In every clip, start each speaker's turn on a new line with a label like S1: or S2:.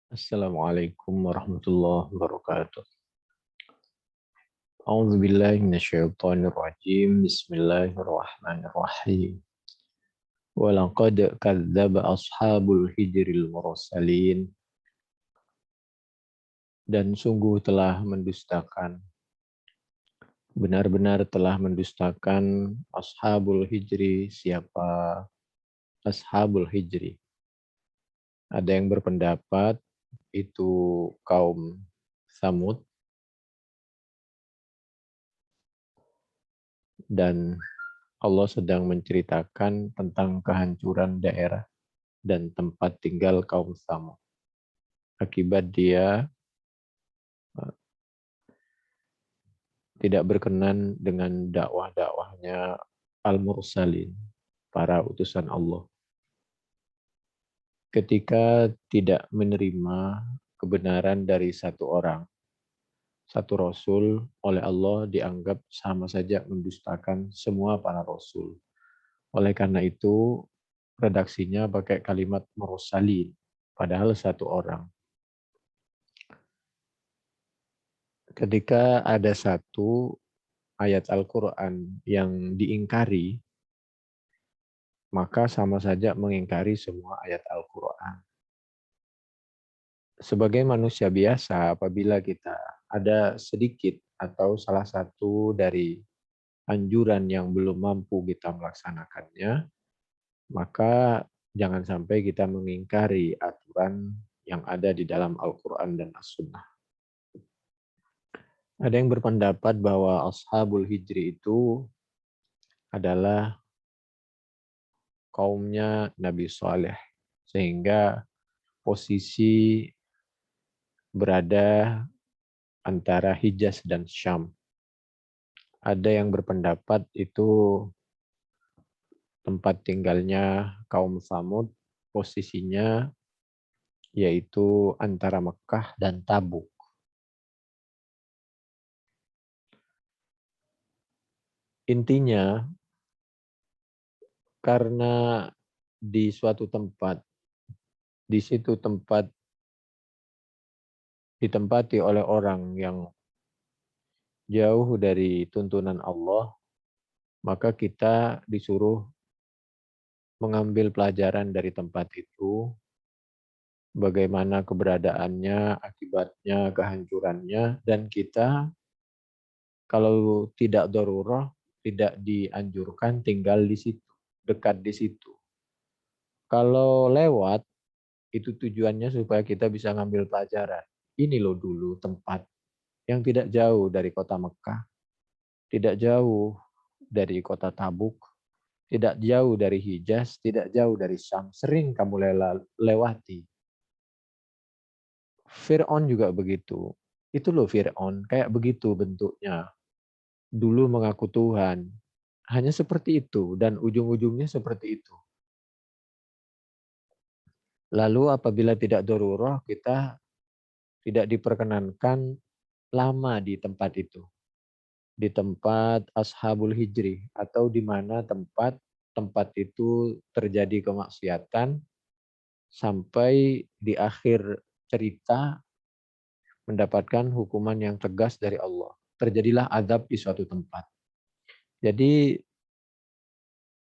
S1: Assalamualaikum warahmatullahi wabarakatuh. A'udzu billahi minasyaitonir rajim. Bismillahirrahmanirrahim. Wa laqad kadzdzaba ashabul hijril mursalin, dan sungguh telah mendustakan, benar-benar telah mendustakan ashabul hijri. Siapa ashabul hijri? Ada yang berpendapat itu kaum Samud, dan Allah sedang menceritakan tentang kehancuran daerah dan tempat tinggal kaum Samud. Akibat dia tidak berkenan dengan dakwah-dakwahnya al-mursalin, para utusan Allah. Ketika tidak menerima kebenaran dari satu orang, satu rasul, oleh Allah dianggap sama saja mendustakan semua para rasul. Oleh karena itu, redaksinya pakai kalimat mursalin, padahal satu orang. Ketika ada satu ayat Al-Quran yang diingkari, maka sama saja mengingkari semua ayat Al-Quran. Sebagai manusia biasa, apabila kita ada sedikit atau salah satu dari anjuran yang belum mampu kita melaksanakannya, maka jangan sampai kita mengingkari aturan yang ada di dalam Al-Quran dan As-Sunnah. Ada yang berpendapat bahwa Ashabul Hijri itu adalah kaumnya Nabi Saleh, sehingga posisi berada antara Hijaz dan Syam. Ada yang berpendapat itu tempat tinggalnya kaum Samud, posisinya yaitu antara Mekah dan Tabuk. Intinya, karena di suatu tempat, di situ tempat ditempati oleh orang yang jauh dari tuntunan Allah, maka kita disuruh mengambil pelajaran dari tempat itu, bagaimana keberadaannya, akibatnya, kehancurannya, dan kita kalau tidak darurah, tidak dianjurkan tinggal di situ, dekat di situ. Kalau lewat, itu tujuannya supaya kita bisa ngambil pelajaran. Ini loh dulu tempat yang tidak jauh dari kota Mekah, tidak jauh dari kota Tabuk, tidak jauh dari Hijaz, tidak jauh dari Syam. Sering kamu lewati. Fir'aun juga begitu. Itu loh Fir'aun, kayak begitu bentuknya. Dulu mengaku Tuhan. Hanya seperti itu, dan ujung-ujungnya seperti itu. Lalu apabila tidak darurah, kita tidak diperkenankan lama di tempat itu. Di tempat Ashabul Hijri, atau di mana tempat itu terjadi kemaksiatan, sampai di akhir cerita mendapatkan hukuman yang tegas dari Allah. Terjadilah azab di suatu tempat. Jadi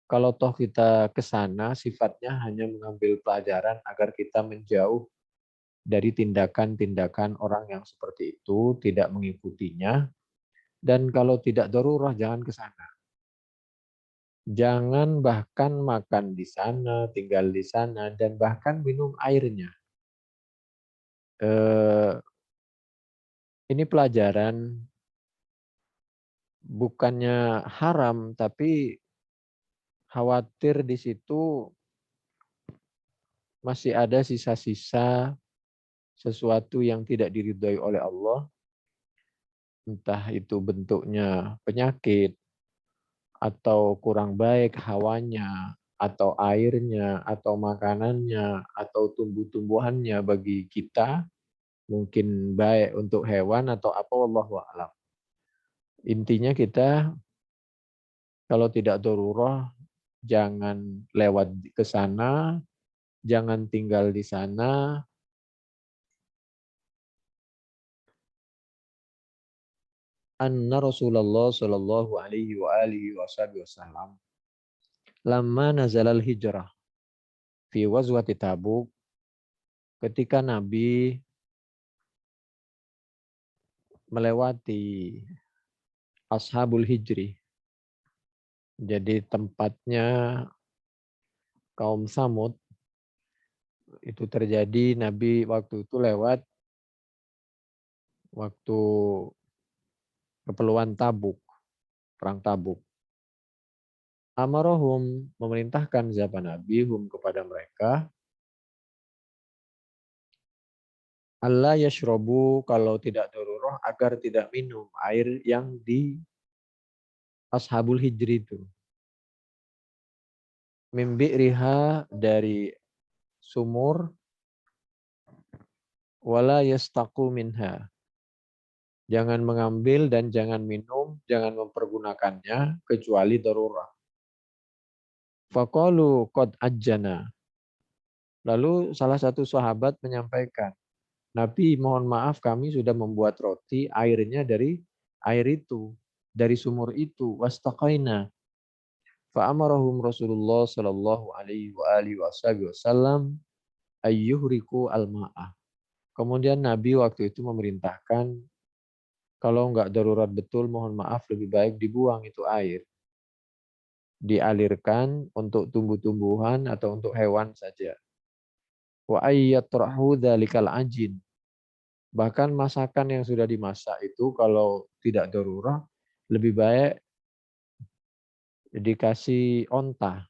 S1: kalau toh kita ke sana, sifatnya hanya mengambil pelajaran agar kita menjauh dari tindakan-tindakan orang yang seperti itu, tidak mengikutinya. Dan kalau tidak darurah, jangan ke sana. Jangan bahkan makan di sana, tinggal di sana, dan bahkan minum airnya. Ini pelajaran bukannya haram, tapi khawatir di situ masih ada sisa-sisa sesuatu yang tidak diridhoi oleh Allah, entah itu bentuknya penyakit, atau kurang baik hawanya, atau airnya, atau makanannya, atau tumbuh-tumbuhannya bagi kita, mungkin baik untuk hewan atau apa, wallahu a'lam. Intinya kita kalau tidak darurah, jangan lewat ke sana, jangan tinggal di sana, anna Rasulullah sallallahu alaihi wa alihi wasallam lamma nazalal hijrah fi wazwati Tabuk, ketika Nabi melewati Ashabul Hijri, jadi tempatnya kaum Samud, itu terjadi Nabi waktu itu lewat waktu keperluan Tabuk, perang Tabuk. Amarahum, memerintahkan siapa Nabi hum kepada mereka, Allah yashrobu, kalau tidak darurah agar tidak minum air yang di Ashabul Hijri itu. Mimbi riha, dari sumur, wala yastaku minha. Jangan mengambil dan jangan minum, jangan mempergunakannya kecuali darurah. Faqalu qad ajjana. Lalu salah satu sahabat menyampaikan, Nabi mohon maaf kami sudah membuat roti, airnya dari air itu, dari sumur itu, wastaqaina. Fa'amarahum Rasulullah sallallahu alaihi wa alihi wasallam ayyuhriku al-ma'ah. Kemudian Nabi waktu itu memerintahkan, kalau enggak darurat betul mohon maaf lebih baik dibuang itu air. Dialirkan untuk tumbuh-tumbuhan atau untuk hewan saja. Wa ayyatrahu dzalikal ajin. Bahkan masakan yang sudah dimasak itu kalau tidak darurat lebih baik dikasih onta.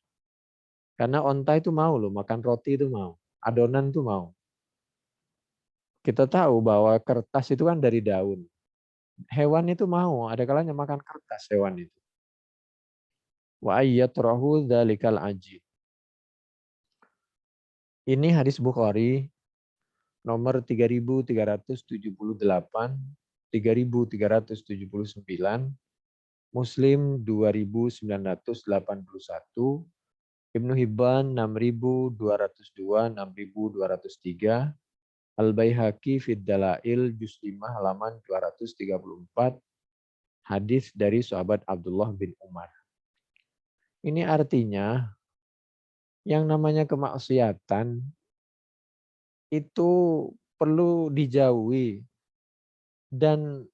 S1: Karena onta itu mau loh, makan roti itu mau. Adonan itu mau. Kita tahu bahwa kertas itu kan dari daun. Hewan itu mau, ada kalanya makan kertas hewan itu. Wa ayyatrahu dzalikal ajin. Ini hadis Bukhari nomor 3378, 3379, Muslim 2981, Ibnu Hibban 6202, 6203, Al-Baihaqi Fid Dalail juz 5 halaman 234, hadis dari sahabat Abdullah bin Umar. Ini artinya yang namanya kemaksiatan itu perlu dijauhi, dan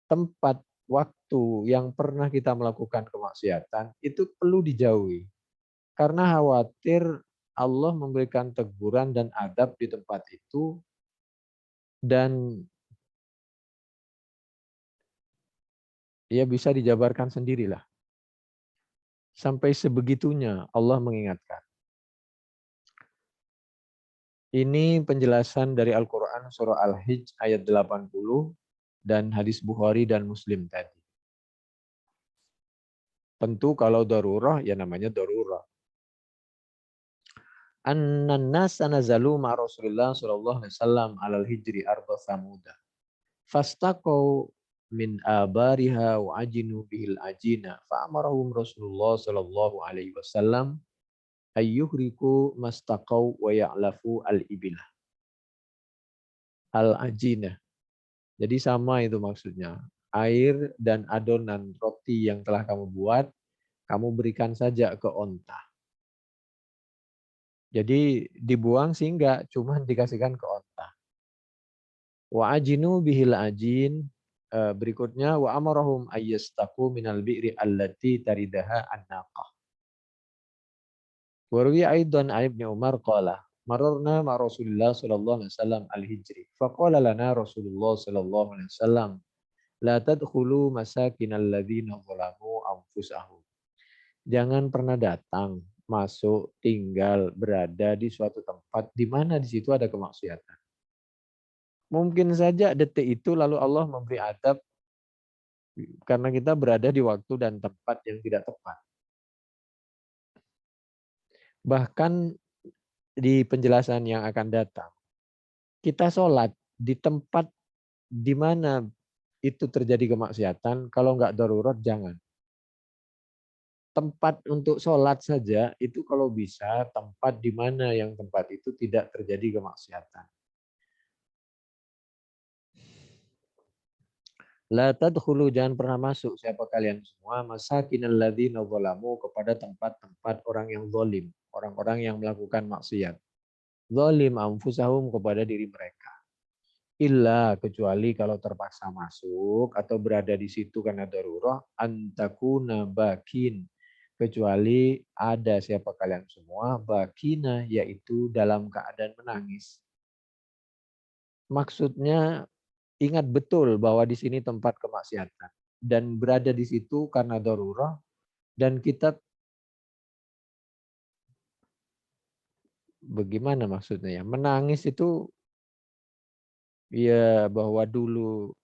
S1: tempat waktu yang pernah kita melakukan kemaksiatan itu perlu dijauhi. Karena khawatir Allah memberikan teguran dan adab di tempat itu, dan ya bisa dijabarkan sendirilah. Sampai sebegitunya Allah mengingatkan. Ini penjelasan dari Al-Quran surah Al-Hijj ayat 80 dan hadis Bukhari dan Muslim tadi. Tentu kalau darurah ya namanya darurah. Annan nasa nazalu ma Rasulullah sallallahu alaihi wasallam alal hijri arda samuda. Fastaqau min abariha wa ajinu bihil ajina fa amarahum Rasulullah sallallahu alaihi wasallam ayyuhriku mastaqau wa ya'lafu al-ibilah al-ajina. Jadi sama itu maksudnya. Air dan adonan roti yang telah kamu buat, kamu berikan saja ke onta. Jadi dibuang sih enggak, cuma dikasihkan ke onta. Wa ajinu bihil ajin, berikutnya wa amarahum ayyastaku minal bi'ri allati taridaha an-naqah. Wa ruwiya aidan Ibnu Umar qala mararna ma Rasulullah sallallahu alaihi wasallam al-hijri faqala lana Rasulullah sallallahu alaihi wasallam la tadkhulu masakinal ladzina zalamu anfusahum. Jangan pernah datang, masuk, tinggal, berada di suatu tempat di mana di situ ada kemaksiatan. Mungkin saja detik itu lalu Allah memberi adab karena kita berada di waktu dan tempat yang tidak tepat. Bahkan di penjelasan yang akan datang, kita sholat di tempat di mana itu terjadi kemaksiatan, kalau nggak darurat jangan. Tempat untuk sholat saja itu kalau bisa tempat di mana yang tempat itu tidak terjadi kemaksiatan. La tadkhulu, jangan pernah masuk siapa kalian semua, masakinal ladzina zalamu, kepada tempat-tempat orang yang zalim, orang-orang yang melakukan maksiat. Zalim anfusahum, kepada diri mereka. Illa, kecuali kalau terpaksa masuk atau berada di situ karena darurat, antakuna bakin, kecuali ada siapa kalian semua bakina, yaitu dalam keadaan menangis. Maksudnya ingat betul bahwa di sini tempat kemaksiatan dan berada di situ karena darurat, dan kita bagaimana maksudnya ya? Menangis itu ya bahwa dulu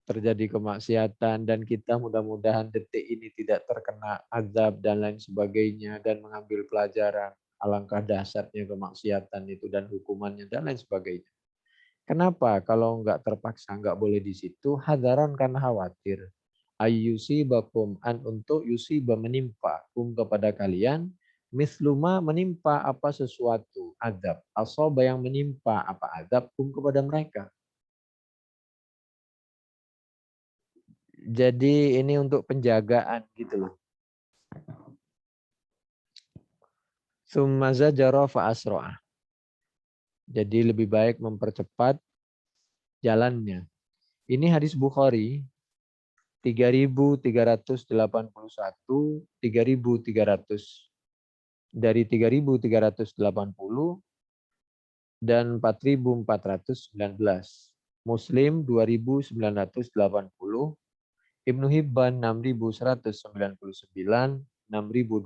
S1: terjadi kemaksiatan dan kita mudah-mudahan detik ini tidak terkena azab dan lain sebagainya, dan mengambil pelajaran alangkah dahsyatnya kemaksiatan itu dan hukumannya dan lain sebagainya. Kenapa kalau nggak terpaksa nggak boleh di situ? Hadaran, karena khawatir. Ayyusi bakum, an, untuk yusiba, menimpa, kum, kepada kalian, misluma, menimpa apa sesuatu azab, asoba, yang menimpa apa azab, kum, kepada mereka. Jadi ini untuk penjagaan gitu loh. Summa zajara fa asra'a. Jadi lebih baik mempercepat jalannya. Ini hadis Bukhari 3381, 3300, dari 3380 dan 4419. Muslim 2980, Ibnu Hibban 6199, 6200,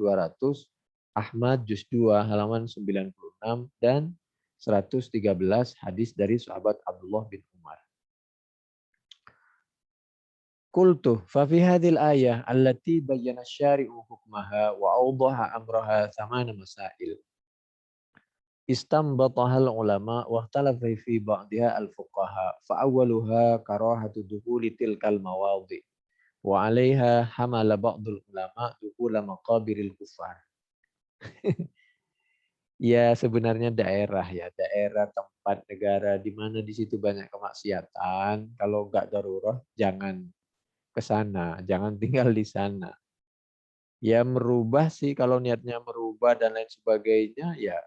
S1: Ahmad juz 2 halaman 96 dan 113, hadis dari sahabat Abdullah bin Umar. Qultu fa fi hadhil ayah allati bayyana syari'u hukmaha wa awdaha amraha thamana masail. Istanbatahal ulama wa ikhtalafa fi ba'diha al-fuqaha. Fa awwaluha karahatu dukhuli tilkal mawadhi. Wa 'alaiha hamala ba'dul ulama dukhula maqabiril kufar. Ya sebenarnya daerah ya, daerah tempat negara di mana di situ banyak kemaksiatan, kalau enggak darurat jangan ke sana, jangan tinggal di sana. Ya merubah sih kalau niatnya merubah dan lain sebagainya ya,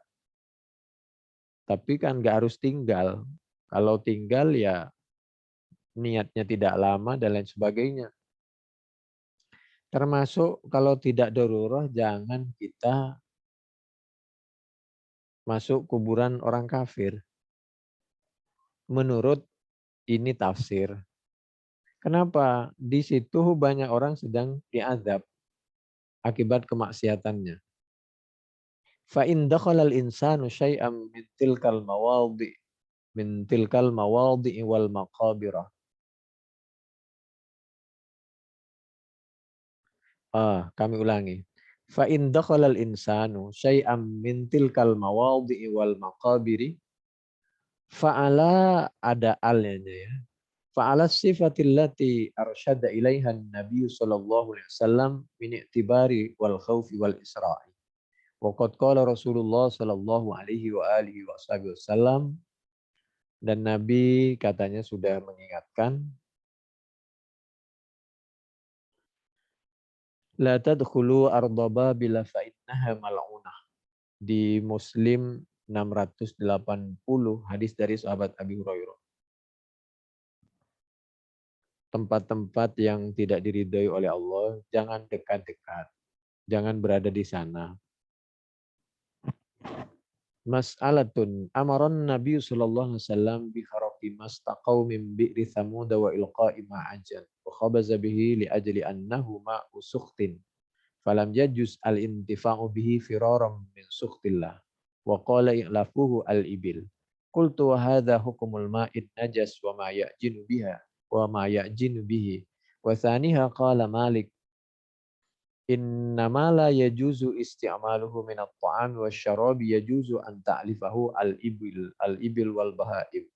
S1: tapi kan nggak harus tinggal. Kalau tinggal ya niatnya tidak lama dan lain sebagainya. Termasuk kalau tidak darurat jangan kita masuk kuburan orang kafir. Menurut ini tafsir. Kenapa? Di situ banyak orang sedang diazab akibat kemaksiatannya. Fa in dakhala al-insanu syai'an min tilkal mawadhi wal maqabirah. Kami ulangi. Fa in dakhala al-insanu syai'an min tilkal mawadhi wal maqabiri, fa'ala, ada alnya ya. Fa'ala sifatil lati arsyada ilaiha Nabi sallallahu alaihi wasallam min i'tibari wal khaufi wal isra'i. Wa qad qala Rasulullah sallallahu alaihi wa alihi wasallam, dan Nabi katanya sudah mengingatkan, la tadkhulu ardaba bila fa innaha mal'unah. Di Muslim 680, hadis dari sahabat Abi Hurairah. Tempat-tempat yang tidak diridhoi oleh Allah, jangan dekat-dekat. Jangan berada di sana. Mas'alatun amaran Nabi sallallahu alaihi wasallam bi kharaqi mastaqaw min bi'ri Thamud wa ilqa'i ma'ajan wa khabaza bihi li ajli annahu ma'u sukhtin falam yajuz al-intifa'u bihi firaram min sukhtillah wa qala i'lafuhu al-ibil. Qultu wa hadha hukmul ma'id najas wa ma ya'jinu biha wa ma ya'jinu bihi. Wa thaniha qala Malik, innama la yajuzu isti'maluhu min at-ta'am wasyarabi yajuzu an ta'lifahu al-ibil wal bahaim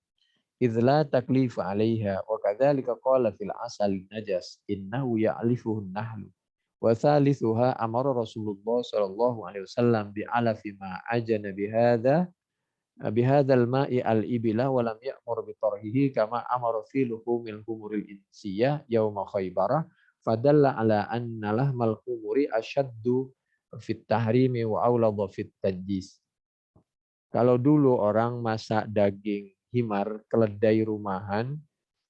S1: idh la taklifa 'alayha wa kadzalika qala fil asal najas innahu ya'lifuhu an-nahlu. Wa thalithuha amara Rasulullah sallallahu alaihi wasallam bi 'alafi ma ajana bihadza bihadzal ma'i al-ibila wa lam ya'mur bi tarhihi kama amara fi luhumil humuril insiyah yauma khaybarah fadalla ala anna lahmal humuri asyaddu fit tahrimi wa awladha fit tajis. Kalau dulu orang masak daging himar, keledai rumahan,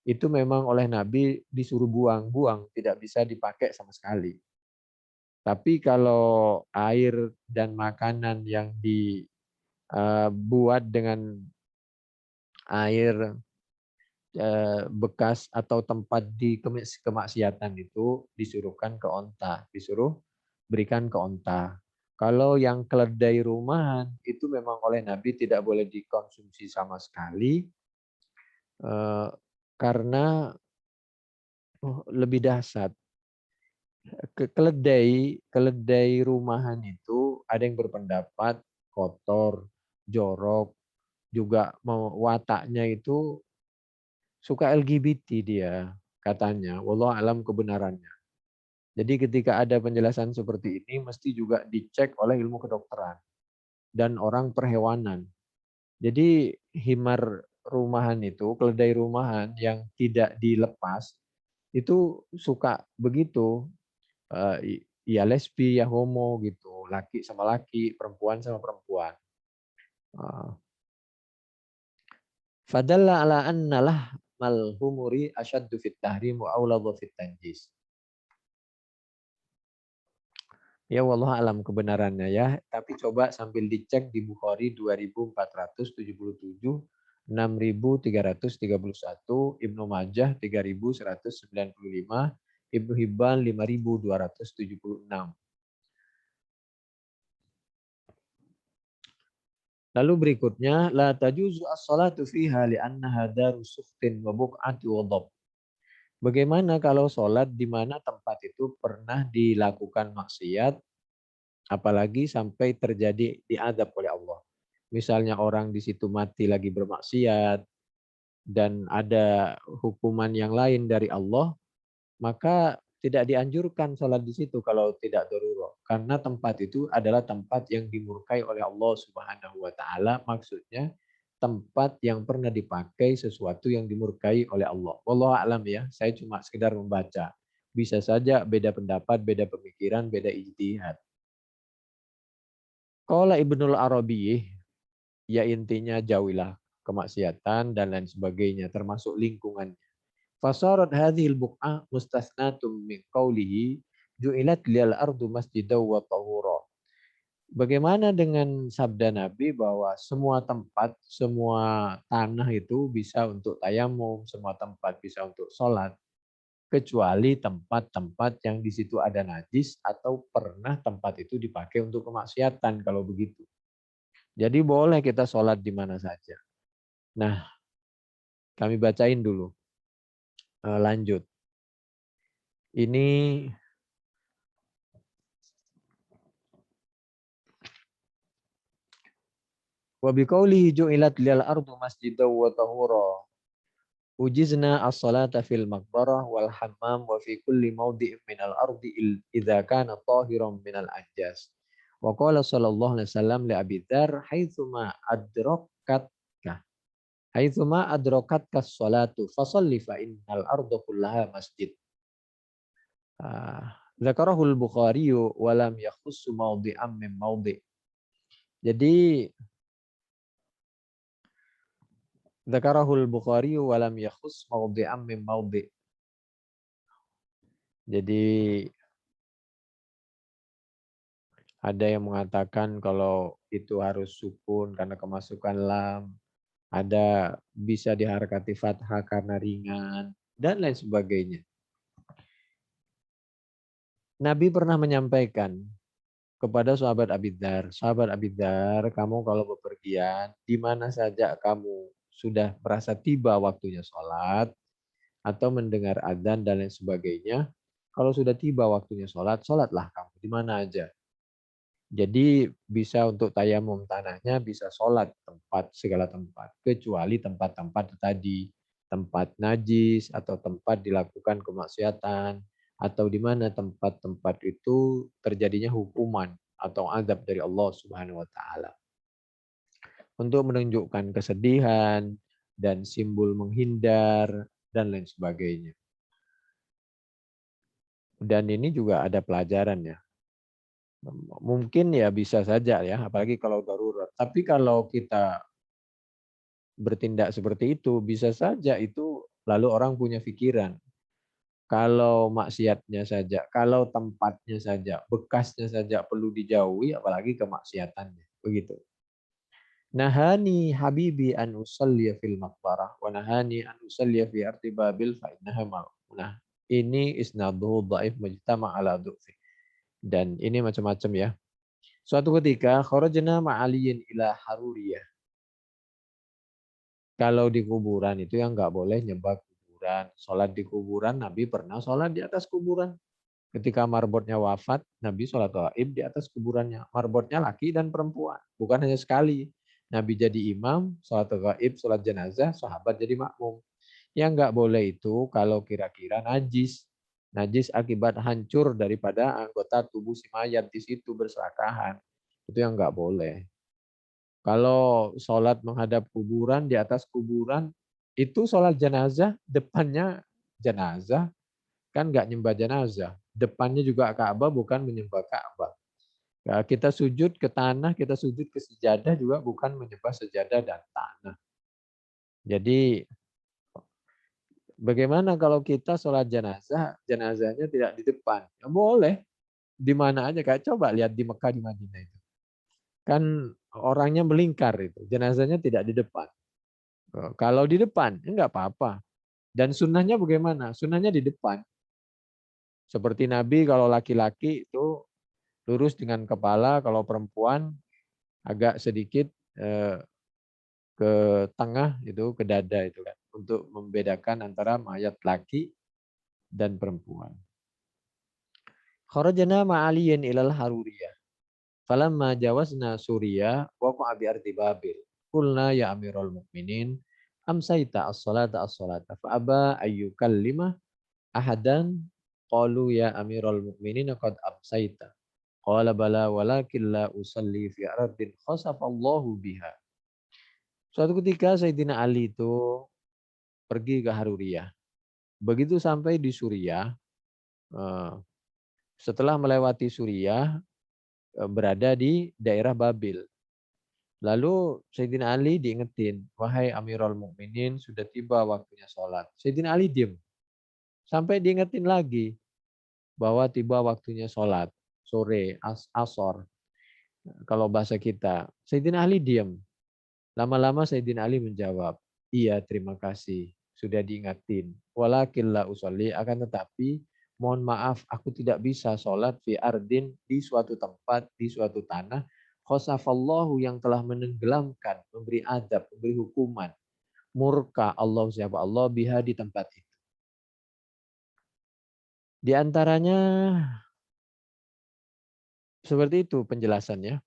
S1: itu memang oleh Nabi disuruh buang-buang, tidak bisa dipakai sama sekali. Tapi kalau air dan makanan yang dibuat dengan air bekas atau tempat di kemaksiatan itu disuruhkan ke onta, disuruh berikan ke onta. Kalau yang keledai rumahan itu memang oleh Nabi tidak boleh dikonsumsi sama sekali karena lebih dahsyat. Keledai rumahan itu ada yang berpendapat kotor, jorok, juga wataknya itu suka LGBT dia katanya. Wallahu alam kebenarannya. Jadi ketika ada penjelasan seperti ini mesti juga dicek oleh ilmu kedokteran dan orang perhewanan. Jadi himar rumahan itu, keledai rumahan yang tidak dilepas itu suka begitu. Ya lesbi, ya homo gitu, laki sama laki, perempuan sama perempuan. Fadalla ala anna lahmal humuri asyaddu fit tahrim wa awladhu fit tanjis. Ya wallah alam kebenarannya ya, tapi coba sambil dicek di Bukhari 2477, 6331, Ibnu Majah 3195, Ibnu Hibban 5276. Lalu berikutnya la tajuzu as-salatu fiha li'annaha daru sukhtin wa buq'ati wadab. Bagaimana kalau sholat di mana tempat itu pernah dilakukan maksiat, apalagi sampai terjadi diazab oleh Allah. Misalnya orang di situ mati lagi bermaksiat dan ada hukuman yang lain dari Allah, maka tidak dianjurkan sholat di situ kalau tidak darurat. Karena tempat itu adalah tempat yang dimurkai oleh Allah Subhanahu wa taala, maksudnya tempat yang pernah dipakai sesuatu yang dimurkai oleh Allah. Wallahu a'lam ya, saya cuma sekedar membaca. Bisa saja beda pendapat, beda pemikiran, beda ijtihad. Qala Ibnul Arabi, ya intinya jauhilah kemaksiatan dan lain sebagainya termasuk lingkungan. Fasarat hadhil buq'ah mustasnatum min qawlihi ju'ilat lil ardu masjidaw wa tahura. Bagaimana dengan sabda Nabi bahwa semua tempat, semua tanah itu bisa untuk tayamum, semua tempat bisa untuk sholat, kecuali tempat-tempat yang di situ ada najis atau pernah tempat itu dipakai untuk kemaksiatan kalau begitu. Jadi boleh kita sholat di mana saja. Nah, kami bacain dulu. Lanjut. Ini wa biqaulihi ju'ilat lil ardu masjidan wa tahura. Ujizna as-salata fil maqbarah wal hammam wa fi kulli mawdi'in minal ardi idza kana tahiran minal anjas. Wa qala sallallahu alaihi wasallam li Abi Dzar haitsuma adrakatka haitsuma adrakatka as-salatu fasalli fa innal arda kullaha masjid. Dzakarahul Bukhari wa lam yakhussu mawdi'an min mawdi'. Jadi dzakarahul Bukhari wa lam yakhuss mawdi'an min mawdi'. Jadi ada yang mengatakan kalau itu harus sukun karena kemasukan lam, ada bisa diharakati fathah karena ringan dan lain sebagainya. Nabi pernah menyampaikan kepada sahabat Abi Dzar, kamu kalau bepergian, di mana saja kamu sudah merasa tiba waktunya sholat, atau mendengar adzan dan lain sebagainya, kalau sudah tiba waktunya sholat, sholatlah kamu di mana aja. Jadi bisa untuk tayamum tanahnya, bisa sholat tempat segala tempat, kecuali tempat-tempat tadi, tempat najis atau tempat dilakukan kemaksiatan, atau di mana tempat-tempat itu terjadinya hukuman atau azab dari Allah Subhanahu wa taala. untuk menunjukkan kesedihan dan simbol menghindar dan lain sebagainya. Dan ini juga ada pelajarannya. Mungkin ya bisa saja ya, apalagi kalau darurat. Tapi kalau kita bertindak seperti itu, bisa saja itu lalu orang punya pikiran. Kalau maksiatnya saja, kalau tempatnya saja, bekasnya saja perlu dijauhi, apalagi kemaksiatannya. Begitu. Nahani habibi an usalliya fil maqbarah wa nahani an usalliya fi arti babil fa innaha mal'unah. Ini isnaduhu dhaif mujtama' ala du'fi. Dan ini macam-macam ya. Suatu ketika kharajna ma'aliyin ila haruriyah. Kalau di kuburan itu yang nggak boleh nyembah kuburan. Sholat di kuburan, Nabi pernah sholat di atas kuburan. Ketika marbotnya wafat, Nabi sholat gaib di atas kuburannya. Marbotnya laki dan perempuan. Bukan hanya sekali. Nabi jadi imam, sholat gaib, sholat jenazah, sahabat jadi makmum. Yang nggak boleh itu kalau kira-kira najis. Najis akibat hancur daripada anggota tubuh si mayat di situ berserakahan. Itu yang nggak boleh. Kalau sholat menghadap kuburan, di atas kuburan, itu sholat jenazah, depannya jenazah, kan nggak nyembah jenazah. Depannya juga Ka'bah, bukan menyembah Ka'bah. Ya, kita sujud ke tanah, kita sujud ke sejadah juga bukan menyembah sejadah dan tanah. Jadi bagaimana kalau kita sholat jenazah, jenazahnya tidak di depan? Ya, boleh, di mana aja. Kayak coba lihat di Mekah, di Madinah itu. Kan orangnya melingkar itu, jenazahnya tidak di depan. Kalau di depan, enggak apa-apa. Dan sunnahnya bagaimana? Sunnahnya di depan. Seperti Nabi kalau laki-laki itu lurus dengan kepala, kalau perempuan agak sedikit ke tengah itu, ke dada itu kan, untuk membedakan antara mayat laki dan perempuan. Kharajna ma'aliyin ilal haruriyah. Falamma jawazna Suriya waqa'a bi ardi Babil. Qulna ya Amirul Mukminin amsayta as-salata as-salata fa aba ayyukallima ahadan qalu ya Amirul Mukminin qad amsayta. Qala bala walakin la usalli fi ardin khasafallahu biha. Suatu ketika Sayyidina Ali itu pergi ke Haruriyah. Begitu sampai di Suriah, setelah melewati Suriah, berada di daerah Babil. Lalu Sayyidina Ali diingetin, wahai Amirul Mukminin, sudah tiba waktunya sholat. Sayyidina Ali diam. Sampai diingetin lagi bahwa tiba waktunya sholat. Sore, asor. Kalau bahasa kita. Sayyidina Ali diam. Lama-lama Sayyidina Ali menjawab, iya terima kasih. Sudah diingetin. Walakin la usolli, akan tetapi mohon maaf aku tidak bisa sholat fi ardin, di suatu tempat, di suatu tanah, khosafallahu yang telah menenggelamkan, memberi adab, memberi hukuman, murka Allah siapa Allah biha di tempat itu. Di antaranya seperti itu penjelasannya.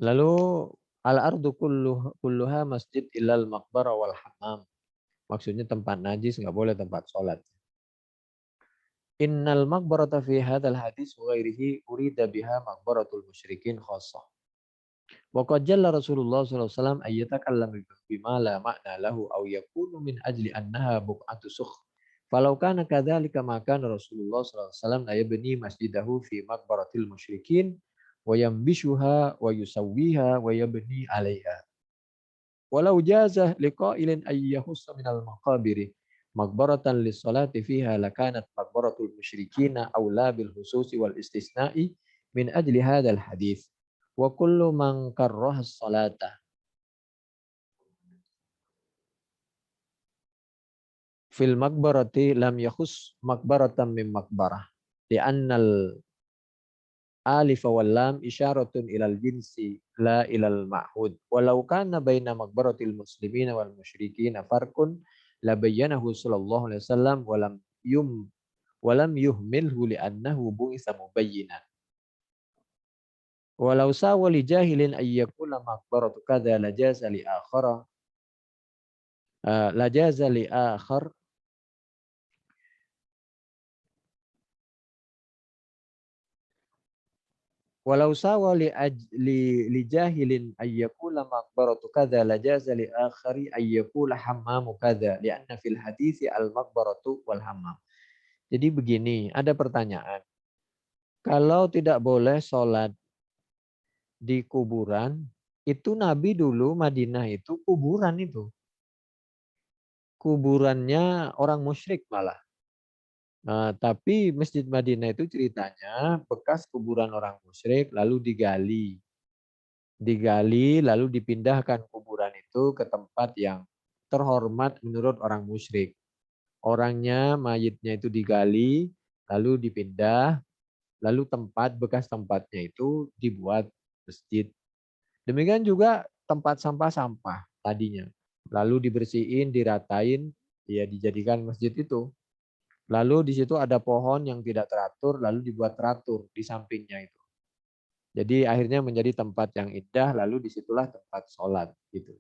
S1: Lalu al-ardu kulluha masjid ilal maqbarah wal hammam. Maksudnya tempat najis nggak boleh tempat sholat. Innal maqbarata fi hadzal hadis wa ghairihi urida biha maqbaratul musyrikin khassah. Wa qad jalla Rasulullah sallallahu alaihi wasallam ayyatakallam bima la ma'na lahu aw yakunu min ajli annaha buq'atu sukh. Falau kana kadzalika maka Rasulullah sallallahu alaihi wasallam la yabni masjidahu fi maqbaratil musyrikin wa yambishuha wa yusawwiha wa yabni 'alaiha. Walau jazah liqa'ilin ayyahussa minal maqabiri maqbaratan lis-salati fiha lakanat maqbaratul musyrikina aula bil hususi wal istisna'i min ajli hadzal hadits. Wa kullu man karraha as-salata fil maqbarati lam yakhus maqbaratan min maqbarah. Li'annal alif wal lam isyaratun ilal jinsi la ilal ma'hud. Walau kana baina maqbaratil muslimina wal musyrikina farqun la bayyanahu sallallahu alaihi wasallam walam yuhmilhu li'annahu bu'itsa mubayyinan. Walau sawa li jahilin ayyakula maqbaratu kadza lajaza li akhara lajaza li akhar Walau sawa li jahilin ayyakula maqbaratu kadza lajaza li akhari ayyakula hammamu kadza li'anna fil hadisi al maqbaratu wal hammam. Jadi begini, ada pertanyaan. Kalau tidak boleh sholat di kuburan, itu Nabi dulu Madinah itu kuburan itu. Kuburannya orang musyrik malah. Nah, tapi Masjid Madinah itu ceritanya bekas kuburan orang musyrik lalu digali. Digali lalu dipindahkan kuburan itu ke tempat yang terhormat menurut orang musyrik. Orangnya, mayitnya itu digali, lalu dipindah, lalu bekas tempatnya itu dibuat masjid. Demikian juga tempat sampah-sampah tadinya. Lalu dibersihin, diratain, ya dijadikan masjid itu. Lalu di situ ada pohon yang tidak teratur, lalu dibuat teratur di sampingnya itu. Jadi akhirnya menjadi tempat yang indah, lalu disitulah tempat sholat. Gitu.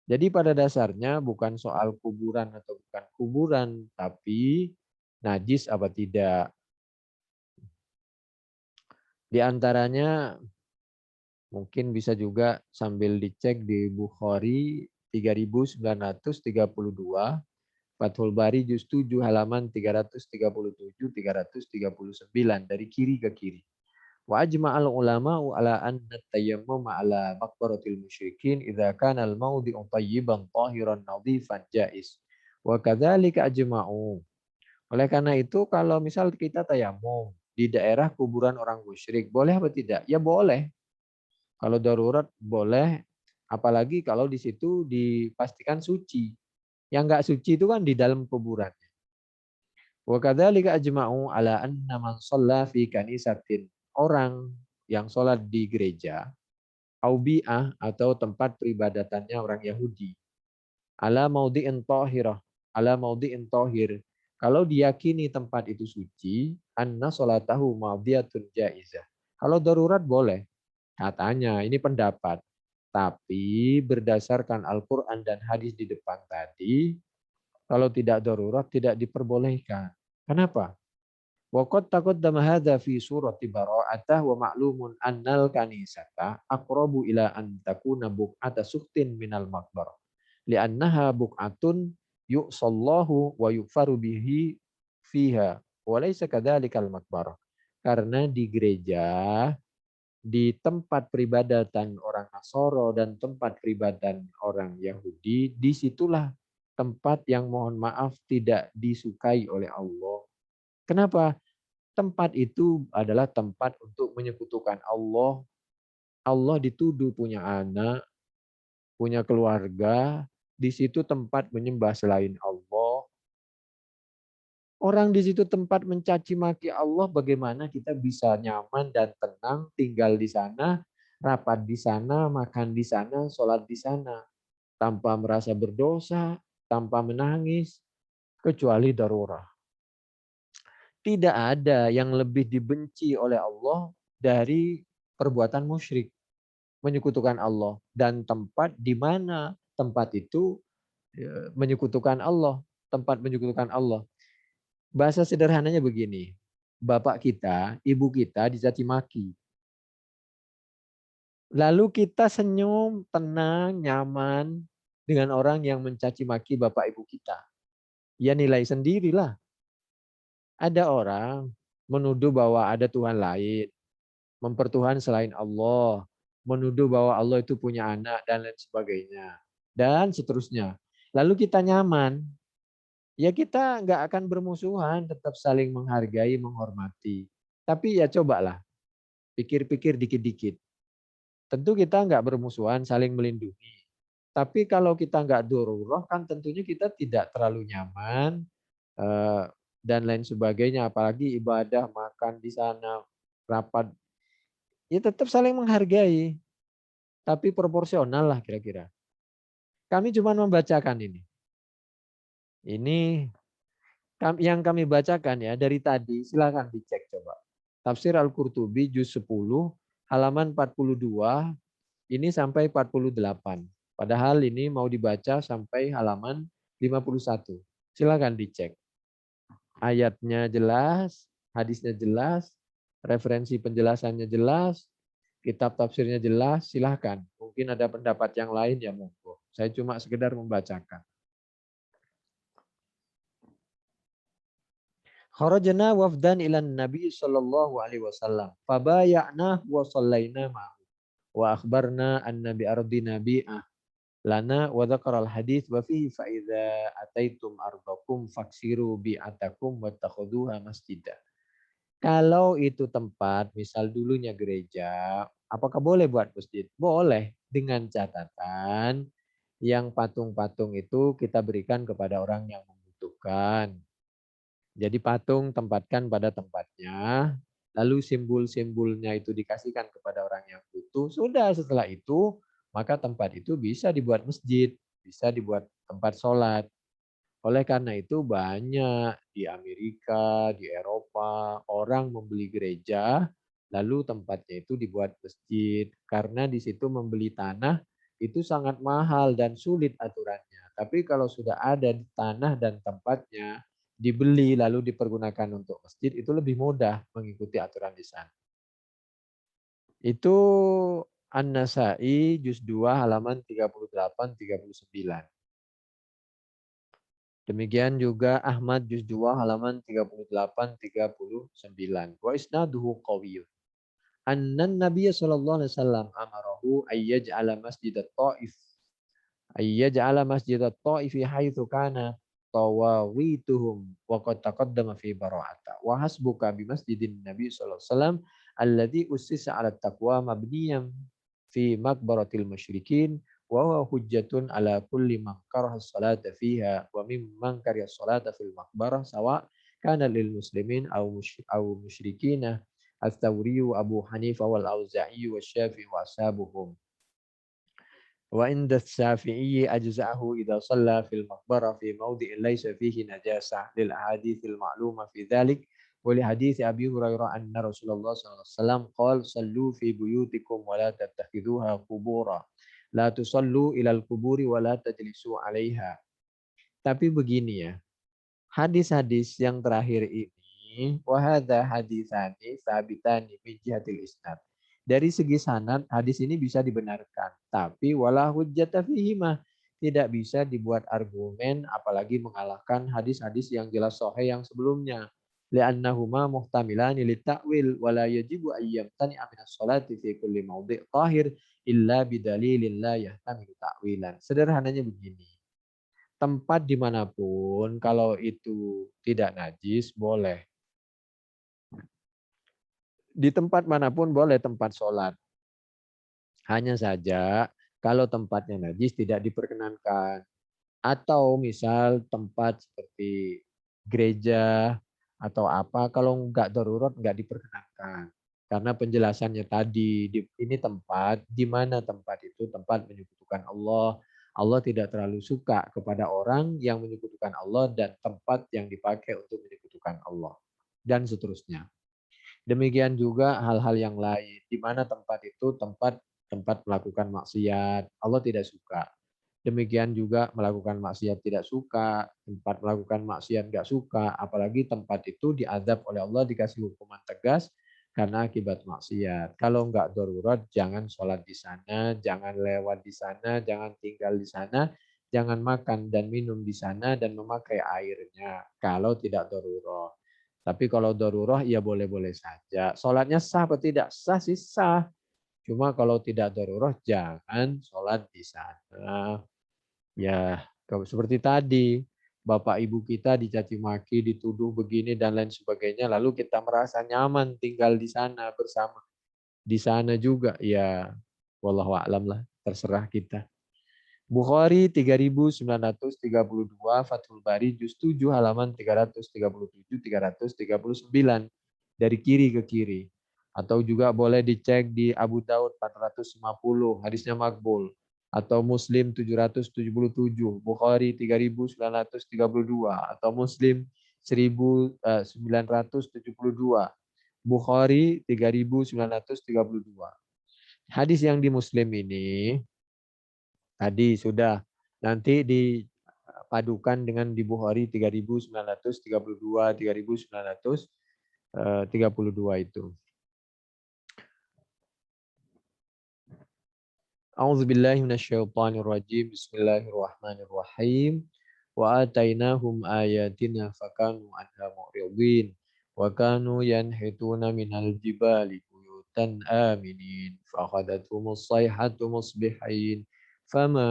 S1: Jadi pada dasarnya bukan soal kuburan atau bukan kuburan, tapi najis apa tidak. Di antaranya mungkin bisa juga sambil dicek di Bukhari 3932, Fathul Bari juz 7 halaman 337-339 dari kiri ke kiri. Wa ajma'al ulama'u ala anna tayammum ala maqbaratil musyrikin idza kana al mawdi'u tayyiban tahiran nadhifan jaiz. Wa kadzalika ajma'u. Oleh karena itu kalau misal kita tayamum di daerah kuburan orang musyrik, boleh apa tidak? Ya boleh. Kalau darurat boleh, apalagi kalau di situ dipastikan suci. Yang enggak suci itu kan di dalam kuburan. Wa kadzalika ajma'u ala anna man shalla fi kanisatin. Orang yang sholat di gereja, aubi'ah atau tempat peribadatannya orang Yahudi. Ala maudhi'in thahirah, ala maudhi'in thahir. Kalau diyakini tempat itu suci, anna sholatahu maudhi'atun jaizah. Kalau darurat boleh. Katanya, ini pendapat. Tapi berdasarkan Al-Quran dan hadis di depan tadi, kalau tidak darurat tidak diperbolehkan. Kenapa? Waqad taqaddama hadza fi surati bara'atah wa ma'lumun annal kanisata aqrabu ila an takuna buq'ata suktin minal maqbar. Li'annaha buq'atun yu'sallahu wa yughfaru bihi fiha wa laysa kadzalikal maqbarah. Karena di gereja, di tempat peribadatan orang Nasoro dan tempat peribadatan orang Yahudi, disitulah tempat yang mohon maaf tidak disukai oleh Allah. Kenapa? Tempat itu adalah tempat untuk menyekutukan Allah. Allah dituduh punya anak, punya keluarga. Di situ tempat menyembah selain Allah. Orang di situ tempat mencaci maki Allah, bagaimana kita bisa nyaman dan tenang tinggal di sana, rapat di sana, makan di sana, sholat di sana. Tanpa merasa berdosa, tanpa menangis, kecuali darurat. Tidak ada yang lebih dibenci oleh Allah dari perbuatan musyrik, menyekutukan Allah, dan tempat di mana tempat itu menyekutukan Allah, tempat menyekutukan Allah. Bahasa sederhananya begini, bapak kita, ibu kita dicaci maki. Lalu kita senyum, tenang, nyaman dengan orang yang mencaci maki bapak ibu kita. Ya nilai sendirilah. Ada orang menuduh bahwa ada Tuhan lain, mempertuhan selain Allah, menuduh bahwa Allah itu punya anak dan lain sebagainya. Dan seterusnya. Lalu kita nyaman, ya kita nggak akan bermusuhan, tetap saling menghargai, menghormati. Tapi ya cobalah, pikir-pikir dikit-dikit. Tentu kita nggak bermusuhan, saling melindungi. Tapi kalau kita nggak darurat kan tentunya kita tidak terlalu nyaman dan lain sebagainya. Apalagi ibadah, makan di sana, rapat. Ya tetap saling menghargai. Tapi proporsional lah kira-kira. Kami cuma membacakan ini. Ini yang kami bacakan ya dari tadi, silakan dicek coba. Tafsir Al-Qurtubi juz 10 halaman 42 ini sampai 48. Padahal ini mau dibaca sampai halaman 51. Silakan dicek. Ayatnya jelas, hadisnya jelas, referensi penjelasannya jelas, kitab tafsirnya jelas, silahkan. Mungkin ada pendapat yang lain ya monggo. Saya cuma sekedar membacakan. Kharajna wafdan ilan Nabi sallallahu alaihi wasallam. Fabaya'na wa sallaina ma'ahu. Wa akhbarna anna bi ardi nabi'ah lana wa dzakara al-hadits wa fihi fa idza ataitum ardakum faksiru bi'atakum wattakhudhuha masjidah. Kalau itu tempat, misal dulunya gereja, apakah boleh buat masjid? Boleh, dengan catatan yang patung-patung itu kita berikan kepada orang yang membutuhkan. Jadi patung tempatkan pada tempatnya, lalu simbol-simbolnya itu dikasihkan kepada orang yang butuh. Sudah setelah itu, maka tempat itu bisa dibuat masjid, bisa dibuat tempat sholat. Oleh karena itu banyak di Amerika, di Eropa, orang membeli gereja, lalu tempatnya itu dibuat masjid. Karena di situ membeli tanah itu sangat mahal dan sulit aturannya. Tapi kalau sudah ada di tanah dan tempatnya, dibeli lalu dipergunakan untuk masjid, itu lebih mudah mengikuti aturan di sana. Itu An-Nasa'i juz 2 halaman 38-39. Demikian juga Ahmad juz 2 halaman 38-39. Wa isnaduhu qawiyyun. Annan Nabiy sallallahu alaihi wasallam amarahu ayyaj'ala masjidat Taif ayyaj'ala masjidat Taif haitsu kana tawawituhum wa qad taqaddama fi bara'ata wa hasbuka bi masjidin Nabi sallallahu alaihi wasallam alladzi ussisa 'ala taqwa mabniyan fi maqbaratil musyrikin wa huwa hujjatun ala kulli man karaha as-salata fiha wa mimman kariha as-salata fil maqbarah sawa kana lil muslimin aw musyrikina Ats-Tsauri Abu Hanifah wal Auza'i wasy-Syafi'i wa ashabuhum. Wa inda Syafi'i ajza'ahu idza shalla fil maqbarah fi mawdi'in laysa fihi najasah lil ahaditsil ma'lumah fi dzalik wa li hadits Abi Hurairah anna Rasulullah sallallahu alaihi wasallam qala sallu fi buyutikum wa la tattakhidhuha qubura la tusallu ilal quburi wa la tajlisu 'alaiha. Tapi begini ya, hadis-hadis yang terakhir ini wahada hadisani sabitani min jihatil isnad. Dari segi sanad hadis ini bisa dibenarkan, tapi wala hujjata fihima, tidak bisa dibuat argumen apalagi mengalahkan hadis-hadis yang jelas sahih yang sebelumnya. Li'annahuma muhtamilani litta'wil wala yajibu ayyam tani aminas salati fi kulli mawdi' tahir illa bidalilin la yahtamilu ta'wilan. Sederhananya begini. Tempat dimanapun kalau itu tidak najis boleh. Di tempat manapun boleh tempat sholat. Hanya saja kalau tempatnya najis tidak diperkenankan. Atau misal tempat seperti gereja atau apa, kalau nggak darurat nggak diperkenankan. Karena penjelasannya tadi, ini tempat, di mana tempat itu tempat menyekutukan Allah. Allah tidak terlalu suka kepada orang yang menyekutukan Allah dan tempat yang dipakai untuk menyekutukan Allah. Dan seterusnya. Demikian juga hal-hal yang lain, di mana tempat itu tempat melakukan maksiat, Allah tidak suka. Demikian juga melakukan maksiat tidak suka, tempat melakukan maksiat nggak suka, apalagi tempat itu diazab oleh Allah dikasih hukuman tegas karena akibat maksiat. Kalau nggak darurat, jangan sholat di sana, jangan lewat di sana, jangan tinggal di sana, jangan makan dan minum di sana dan memakai airnya kalau tidak darurat. Tapi kalau darurat ya boleh-boleh saja. Sholatnya sah atau tidak? Sah sih sah. Cuma kalau tidak darurat jangan sholat di sana. Ya, seperti tadi, bapak ibu kita dicaci maki, dituduh begini dan lain sebagainya, lalu kita merasa nyaman tinggal di sana bersama. Di sana juga, ya wallahu a'lam lah, terserah kita. Bukhari 3932, Fathul Bari juz 7 halaman 337-339 dari kiri ke kiri. Atau juga boleh dicek di Abu Daud 450, hadisnya makbul. Atau Muslim 777, Bukhari 3932, atau Muslim 1972, Bukhari 3932. Hadis yang di Muslim ini tadi sudah, nanti dipadukan dengan di Bukhari 3932, 3932 itu. A'udzubillahi minasyaitonirrajim. Bismillahirrahmanirrahim. Wa atainahum ayatina fakanu anha mu'ridin. Wa kanu yanhituna minal jibali buyutan aminin. Fakhadathhumus sayhatu musbihin. Fama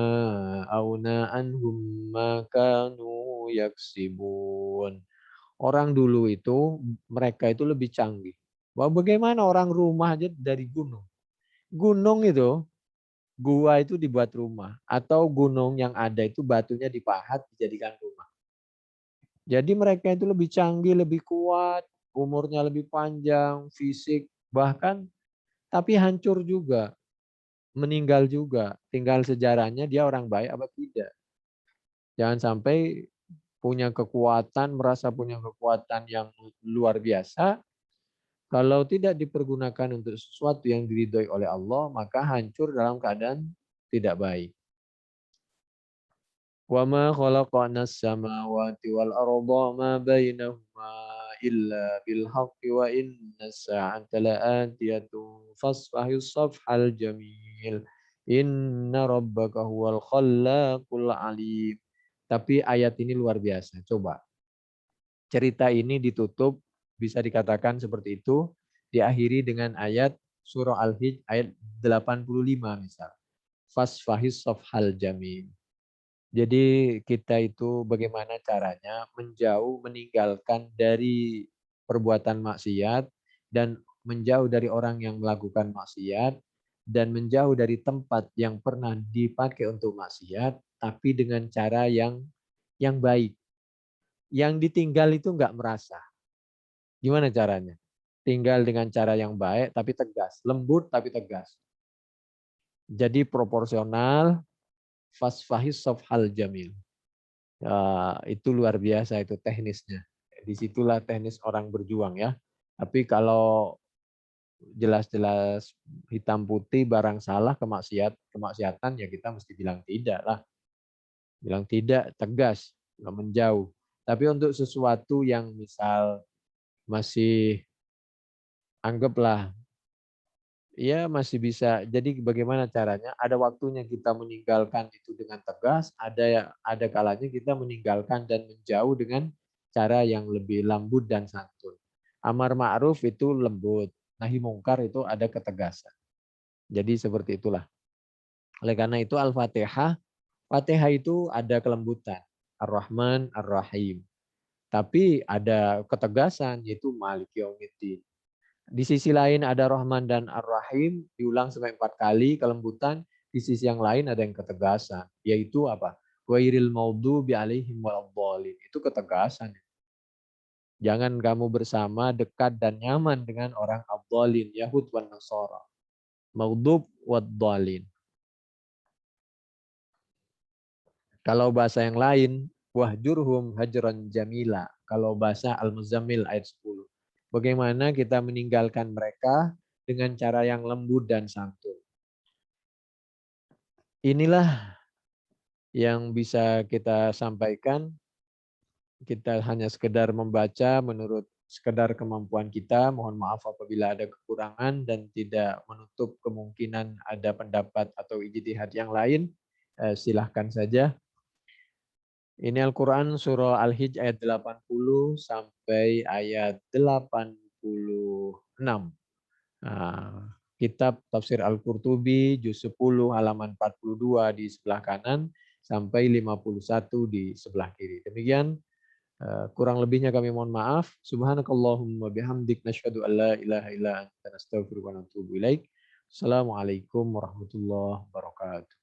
S1: auna anhum ma kanu yaksibun. Orang dulu itu, mereka itu lebih canggih. Bahwa bagaimana orang rumah aja dari gunung. Gunung itu, gua itu dibuat rumah. Atau gunung yang ada itu batunya dipahat dijadikan rumah. Jadi mereka itu lebih canggih, lebih kuat, umurnya lebih panjang, fisik, bahkan tapi hancur juga, meninggal juga. Tinggal sejarahnya dia orang baik apa tidak. Jangan sampai punya kekuatan, merasa punya kekuatan yang luar biasa, kalau tidak dipergunakan untuk sesuatu yang diridhoi oleh Allah, maka hancur dalam keadaan tidak baik. Wa ma khalaqnas samawati wal arda ma bainahuma illa bil haqqi wa innas sa'ata la'atiyatun fasfahis safhal jamil. Inna rabbaka huwal khallaqul alim. Tapi ayat ini luar biasa. Coba. Cerita ini ditutup, bisa dikatakan seperti itu, diakhiri dengan ayat surah Al-Hijj ayat 85 misal. Fasfahis safhal jamil. Jadi kita itu bagaimana caranya menjauh, meninggalkan dari perbuatan maksiat dan menjauh dari orang yang melakukan maksiat dan menjauh dari tempat yang pernah dipakai untuk maksiat, tapi dengan cara yang baik. Yang ditinggal itu enggak merasa. Gimana caranya? Tinggal dengan cara yang baik tapi tegas, lembut tapi tegas. Jadi proporsional, fasfahis safhal jamil. Itu luar biasa itu teknisnya. Disitulah teknis orang berjuang ya. Tapi kalau jelas-jelas hitam putih barang salah kemaksiatan ya kita mesti bilang tidak lah. Bilang tidak tegas, menjauh. Tapi untuk sesuatu yang misal masih anggaplah ya masih bisa. Jadi bagaimana caranya? Ada waktunya kita meninggalkan itu dengan tegas, ada kalanya kita meninggalkan dan menjauh dengan cara yang lebih lembut dan santun. Amar ma'ruf itu lembut, nahi mungkar itu ada ketegasan. Jadi seperti itulah. Oleh karena itu Al-Fatihah, Fatihah itu ada kelembutan, Ar-Rahman, Ar-Rahim. Tapi ada ketegasan yaitu Malik Yaumiddin. Di sisi lain ada Rahman dan Ar-Rahim, diulang sampai 4 kali kelembutan. Di sisi yang lain ada yang ketegasan, yaitu apa? Ghairil maghdubi alaihim waladhdallin. Itu ketegasan. Jangan kamu bersama, dekat dan nyaman dengan orang abdallin, Yahud wan Nasara. Maghdub waddallin. Kalau bahasa yang lain, wahjurhum hajran jamila. Kalau bahasa Al-Muzammil ayat 10. Bagaimana kita meninggalkan mereka dengan cara yang lembut dan santun. Inilah yang bisa kita sampaikan. Kita hanya sekedar membaca menurut sekedar kemampuan kita. Mohon maaf apabila ada kekurangan dan tidak menutup kemungkinan ada pendapat atau ijtihad yang lain. Silahkan saja. Ini Al-Quran surah Al-Hijj ayat 80 sampai ayat 86. Nah, kitab Tafsir Al-Qurtubi juz 10 halaman 42 di sebelah kanan sampai 51 di sebelah kiri. Demikian kurang lebihnya kami mohon maaf. Subhanakallahumma bihamdik nasyhadu an la ilaha illa anta nastaghfiruka wa natubu ilaik. Assalamualaikum warahmatullahi wabarakatuh.